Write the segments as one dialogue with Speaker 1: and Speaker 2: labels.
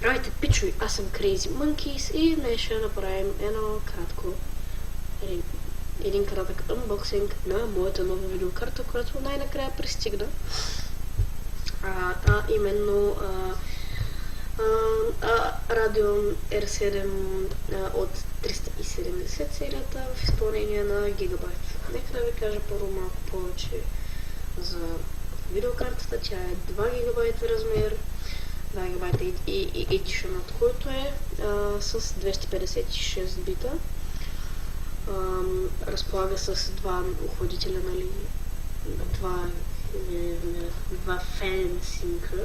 Speaker 1: Здравейте, пичови! Аз съм Crazy Monkeys и днес ще направим един кратък анбоксинг на моята нова видеокарта, която най-накрая пристигна. Именно Radeon R7 от 370 серията в изпълнение на Gigabyte. Нека да ви кажа първо малко повече за видеокартата. Тя е 2 GB размер, 2 GB Edition, който е с 256 бита. Разполага с два охладителя, нали, два фенсинга.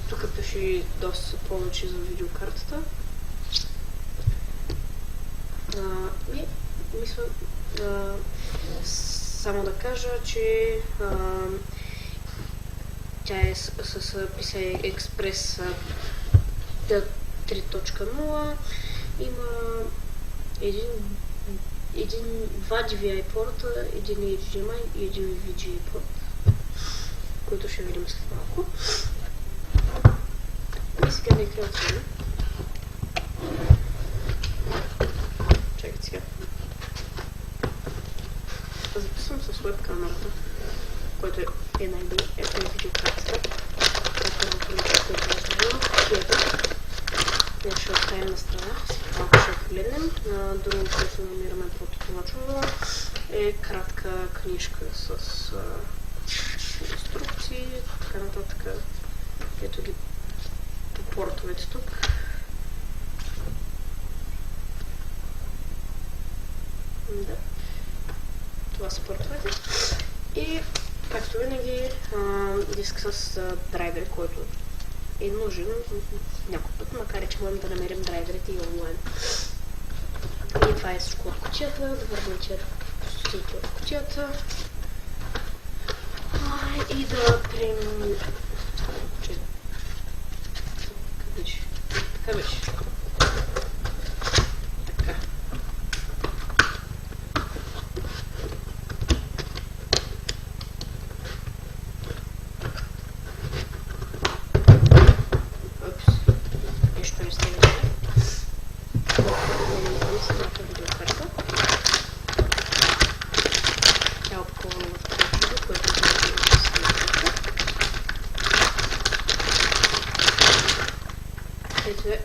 Speaker 1: Тук пише доста повече за видеокартата. Мисля само да кажа, че тя е с PCI Express 3.0. Има два DVI порта, един HDMI и един VGA порт, които ще видим след малко. И сега нека отворим. Чакайте сега. Записвам с веб камерата, който е най-добре. Ето е видеокартата. Днес ще оставим на страна. Малко ще погледнем. Друго, което намираме под това чудо, е кратка книжка с инструкции, така нататък. Ето ги по портовете тук. Да. Това са портовете. И, както винаги, диск с драйвер, който е нужен някой път, макар и че можем да намерим драйверите и онлайн. И това е всичко от кутията. Да върнем тия пустотите от кутията. И да приемем... Така беше. Така. Нещо не сте видели. Самата видеокарта. Тя е опакована в това, което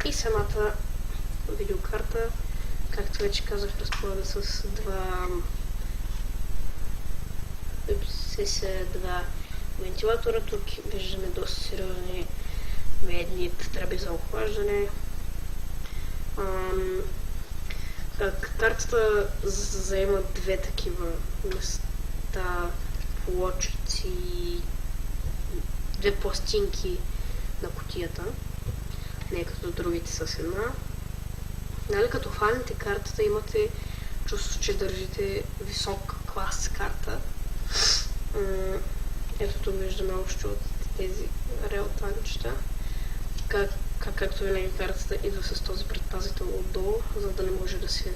Speaker 1: и самата видеокарта, както вече казах, разполага с два вентилатора. Тук виждаме доста сериозни медни тръби за охлаждане. Картата заема две такива места, плочици, две пластинки на кутията. Не като другите с една. Нали, като хванете картата, имате чувство, че държите висок клас карта. Ето тук виждаме още от тези реалтанчета. Както винаги картата идва с този предпазител отдолу, за да не може да се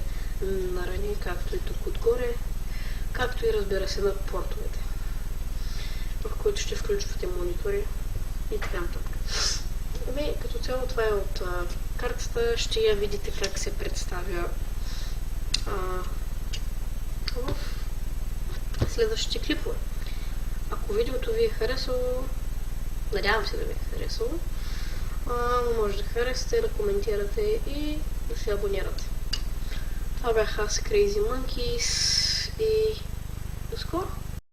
Speaker 1: нарани, както и тук отгоре, както и разбира се на портовете, в които ще включвате монитори и така нататък. Като цяло това е от картата. Ще я видите как се представя в следващите клипове. Ако видеото ви е харесало, надявам се да ви е харесало, може да харесате, да коментирате и да се абонирате. Това бях аз, Crazy Monkeys, и до скоро!